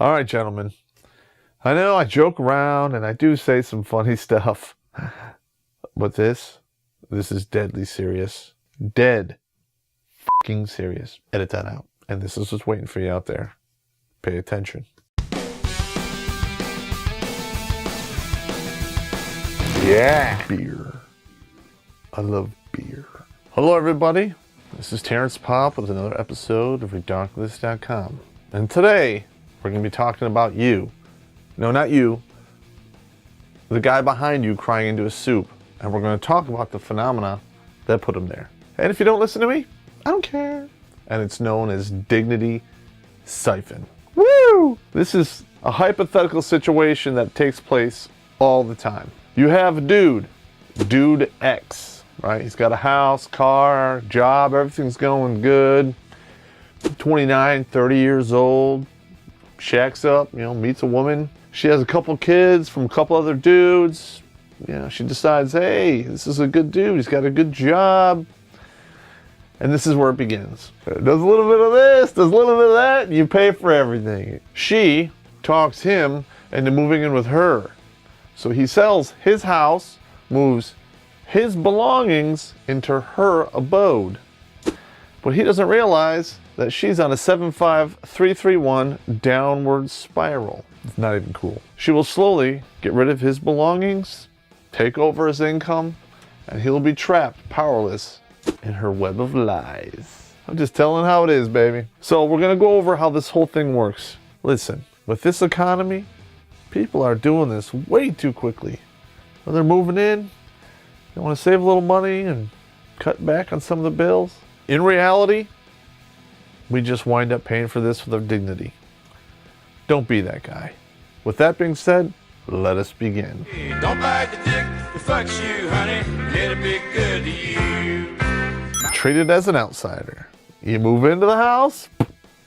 All right, gentlemen. I know I joke around and I do say some funny stuff, but this is deadly serious. Dead fucking serious. Edit that out. And this is what's waiting for you out there. Pay attention. Yeah. Beer. I love beer. Hello, everybody. This is Terrence Popp with another episode of RedarkList.com. And today, we're going to be talking about you. No, not you. The guy behind you crying into a soup. And we're going to talk about the phenomena that put him there. And if you don't listen to me, I don't care. And it's known as dignity Syphon. Woo! This is a hypothetical situation that takes place all the time. You have a dude X, right? He's got a house, car, job, everything's going good. 29, 30 years old, shacks up, meets a woman. She has a couple kids from a couple other dudes. She decides, hey, this is a good dude. He's got a good job. And this is where it begins. Does a little bit of this, does a little bit of that, and you pay for everything. She talks him into moving in with her. So he sells his house, moves his belongings into her abode. But he doesn't realize that she's on a 75331 downward spiral. It's not even cool. She will slowly get rid of his belongings, take over his income, and he'll be trapped, powerless, in her web of lies. I'm just telling how it is, baby. So we're going to go over how this whole thing works. Listen, with this economy, people are doing this way too quickly. When they're moving in, they want to save a little money and cut back on some of the bills. In reality, we just wind up paying for this with our dignity. Don't be that guy. With that being said, let us begin. Don't bite the dick that fucks you, honey. It'll be good to you. Treated as an outsider. You move into the house,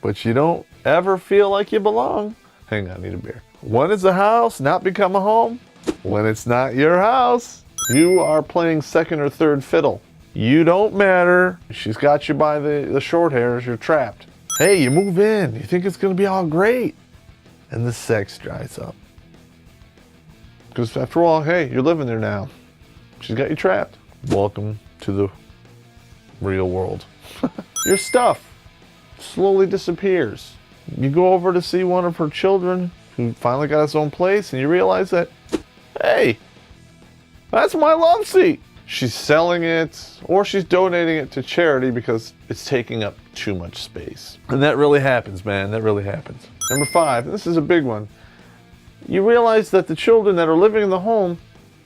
but you don't ever feel like you belong. Hang on, I need a beer. When does the house not become a home? When it's not your house. You are playing second or third fiddle. You don't matter. She's got you by the short hairs. You're trapped. Hey, you move in. You think it's going to be all great. And the sex dries up. Because after all, hey, you're living there now. She's got you trapped. Welcome to the real world. Your stuff slowly disappears. You go over to see one of her children who finally got his own place, and you realize that, hey, that's my love seat. She's selling it, or she's donating it to charity because it's taking up too much space. And that really happens, man. That really happens. Number 5, and this is a big one. You realize that the children that are living in the home,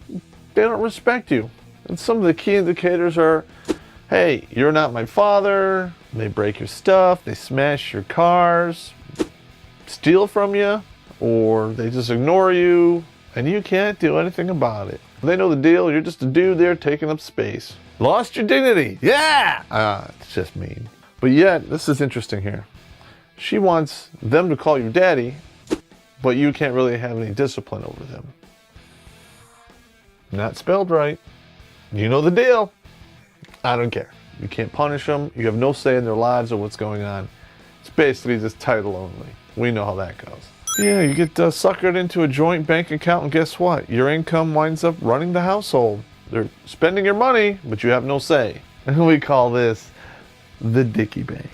they don't respect you. And some of the key indicators are, hey, you're not my father. They break your stuff. They smash your cars, steal from you, or they just ignore you, and you can't do anything about it. They know the deal. You're just a dude there taking up space. Lost your dignity. Yeah! It's just mean. But yet, this is interesting here. She wants them to call you daddy, but you can't really have any discipline over them. Not spelled right. You know the deal. I don't care. You can't punish them. You have no say in their lives or what's going on. It's basically just title only. We know how that goes. Yeah, you get suckered into a joint bank account, and guess what? Your income winds up running the household. They're spending your money, but you have no say. And we call this the Dickie Bank.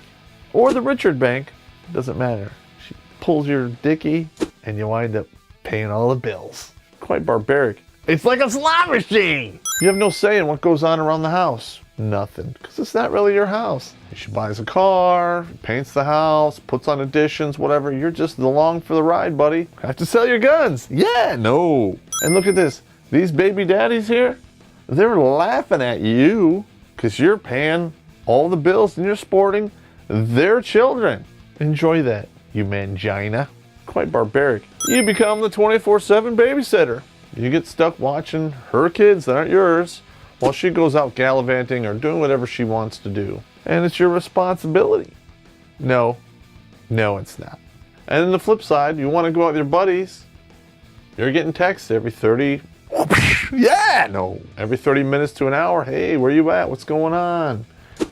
Or the Richard Bank. Doesn't matter. She pulls your Dickie, and you wind up paying all the bills. Quite barbaric. It's like a slot machine! You have no say in what goes on around the house. Nothing, because it's not really your house. She buys a car, paints the house, puts on additions, whatever. You're just along for the ride, buddy. Have to sell your guns. Yeah, no. And look at this. These baby daddies here, they're laughing at you because you're paying all the bills and you're sporting their children. Enjoy that, you mangina. Quite barbaric. You become the 24/7 babysitter. You get stuck watching her kids that aren't yours while she goes out gallivanting or doing whatever she wants to do. And it's your responsibility. No, it's not. And then the flip side, you want to go out with your buddies. You're getting texts every 30, every 30 minutes to an hour. Hey, where you at? What's going on?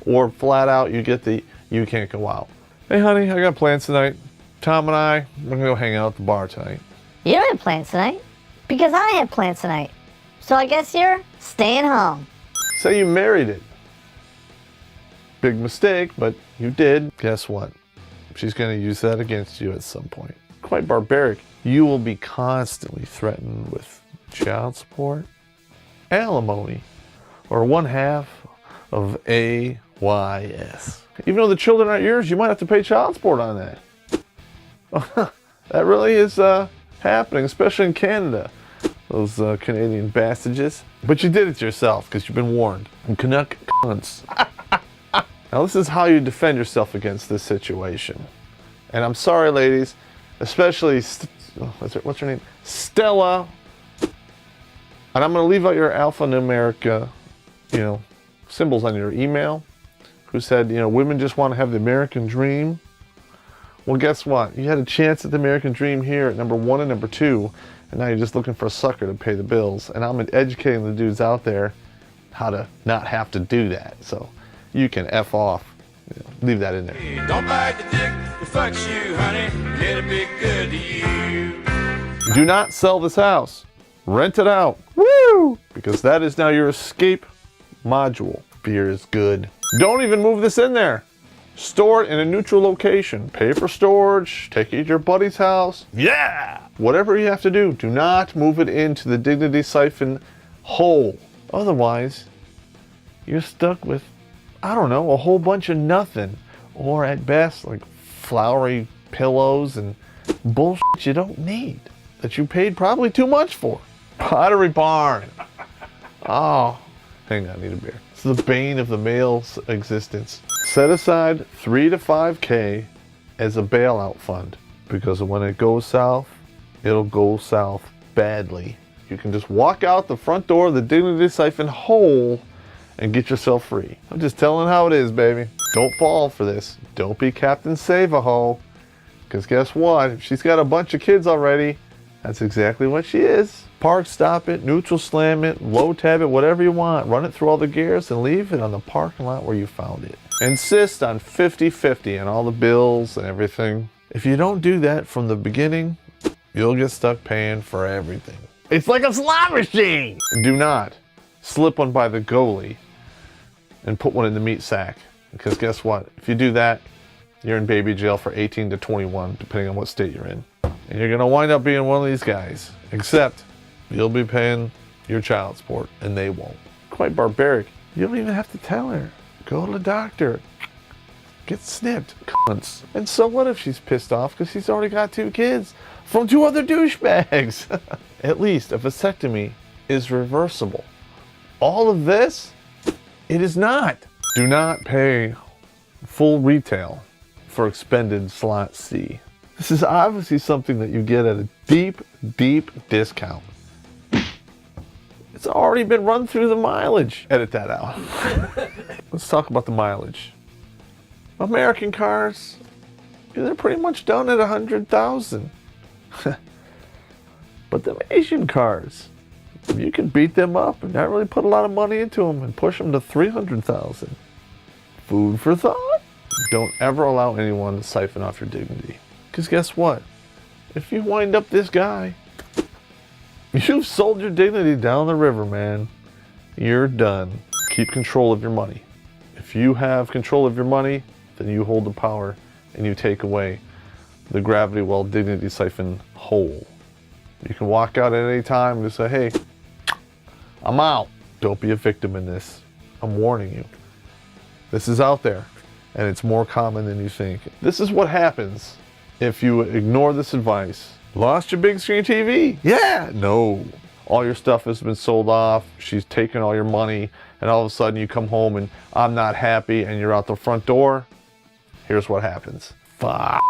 Or flat out, you get the, you can't go out. Hey honey, I got plans tonight. Tom and I, we're gonna go hang out at the bar tonight. You don't have plans tonight? Because I have plans tonight. So I guess you're staying home. Say you married it. Big mistake, but you did. Guess what? She's gonna use that against you at some point. Quite barbaric. You will be constantly threatened with child support, alimony, or one half of AYS. Even though the children aren't yours, you might have to pay child support on that. That really is happening, especially in Canada. Those Canadian bastards. But you did it yourself because you've been warned. And Canuck cunts. Now this is how you defend yourself against this situation. And I'm sorry, ladies, especially, what's her name? Stella. And I'm going to leave out your alphanumeric, symbols on your email. Who said, women just want to have the American dream. Well, guess what? You had a chance at the American dream here at number 1 and number 2. And now you're just looking for a sucker to pay the bills. And I'm educating the dudes out there how to not have to do that. So you can F off. Leave that in there. Don't bite the dick that fucks you, honey. It'll be good to you. Do not sell this house. Rent it out. Woo! Because that is now your escape module. Beer is good. Don't even move this in there. Store it in a neutral location. Pay for storage. Take it to your buddy's house. Yeah! Whatever you have to do, do not move it into the Dignity Syphon hole. Otherwise, you're stuck with, I don't know, a whole bunch of nothing. Or at best, like flowery pillows and bullshit you don't need. That you paid probably too much for. Pottery Barn. Oh, hang on, I need a beer. It's the bane of the male's existence. Set aside 3 to 5K as a bailout fund, because when it goes south, it'll go south badly. You can just walk out the front door of the Dignity Syphon hole and get yourself free. I'm just telling how it is, baby. Don't fall for this. Don't be Captain Save-A-Ho, because guess what? If she's got a bunch of kids already, that's exactly what she is. Park stop it, neutral slam it, low tab it, whatever you want. Run it through all the gears and leave it on the parking lot where you found it. Insist on 50-50 and all the bills and everything. If you don't do that from the beginning, you'll get stuck paying for everything. It's like a slot machine! Do not slip one by the goalie and put one in the meat sack. Because guess what? If you do that, you're in baby jail for 18 to 21, depending on what state you're in. And you're gonna wind up being one of these guys. Except, you'll be paying your child support, and they won't. Quite barbaric. You don't even have to tell her. Go to the doctor. Get snipped. Cunts. And so what if she's pissed off because she's already got 2 kids from 2 other douchebags? At least a vasectomy is reversible. All of this, it is not. Do not pay full retail for expended slot C. This is obviously something that you get at a deep, deep discount. It's already been run through the mileage. Edit that out. Let's talk about the mileage. American cars, they're pretty much done at 100,000. But the Asian cars, you can beat them up and not really put a lot of money into them and push them to 300,000. Food for thought. Don't ever allow anyone to siphon off your dignity. Because guess what? If you wind up this guy, you've sold your dignity down the river, man. You're done. Keep control of your money. If you have control of your money, then you hold the power and you take away the gravity well dignity siphon hole. You can walk out at any time and just say, hey, I'm out. Don't be a victim in this. I'm warning you. This is out there and it's more common than you think. This is what happens if you ignore this advice. Lost your big screen TV? Yeah, no. All your stuff has been sold off. She's taken all your money and all of a sudden you come home and I'm not happy and you're out the front door. Here's what happens. Fuck.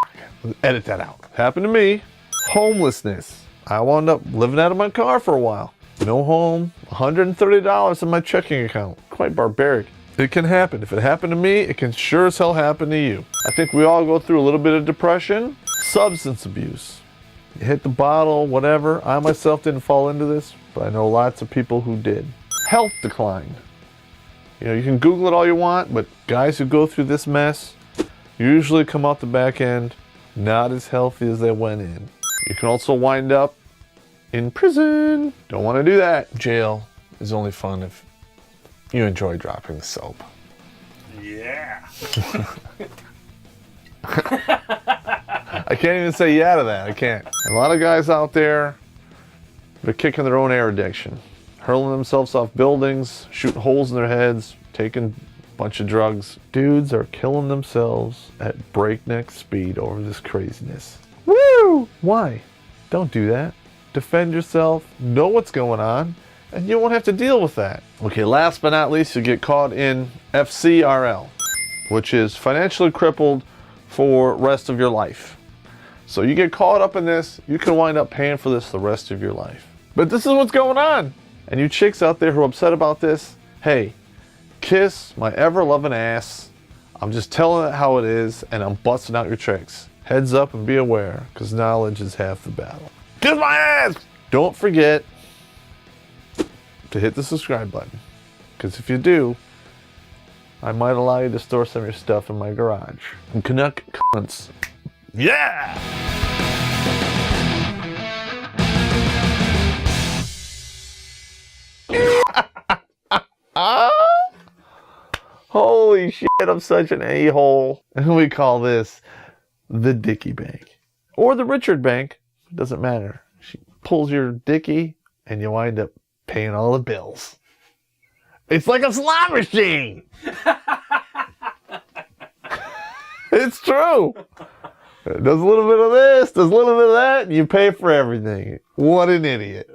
Edit that out. Happened to me. Homelessness. I wound up living out of my car for a while. No home, $130 in my checking account. Quite barbaric. It can happen. If it happened to me, it can sure as hell happen to you. I think we all go through a little bit of depression. Substance abuse. You hit the bottle, whatever. I myself didn't fall into this, but I know lots of people who did. Health decline. You can Google it all you want, but guys who go through this mess usually come out the back end Not as healthy as they went in. You can also wind up in prison. Don't want to do that. Jail is only fun if you enjoy dropping the soap. Yeah. I can't even say yeah to that. I can't. A lot of guys out there, they're kicking their own air addiction. Hurling themselves off buildings, shooting holes in their heads, taking a bunch of drugs. Dudes are killing themselves at breakneck speed over this craziness. Woo! Why? Don't do that. Defend yourself, know what's going on, and you won't have to deal with that. Okay, last but not least, you get caught in FCRL, which is financially crippled for rest of your life. So you get caught up in this, you can wind up paying for this the rest of your life. But this is what's going on. And you chicks out there who are upset about this, hey, kiss my ever-loving ass. I'm just telling it how it is, and I'm busting out your tricks. Heads up and be aware, because knowledge is half the battle. Kiss my ass! Don't forget to hit the subscribe button, because if you do, I might allow you to store some of your stuff in my garage. And Canuck cunts. Yeah! Holy shit, I'm such an a-hole. And we call this the Dickie Bank. Or the Richard Bank. It doesn't matter. She pulls your dickie and you wind up paying all the bills. It's like a slot machine. It's true. It does a little bit of this, does a little bit of that, and you pay for everything. What an idiot.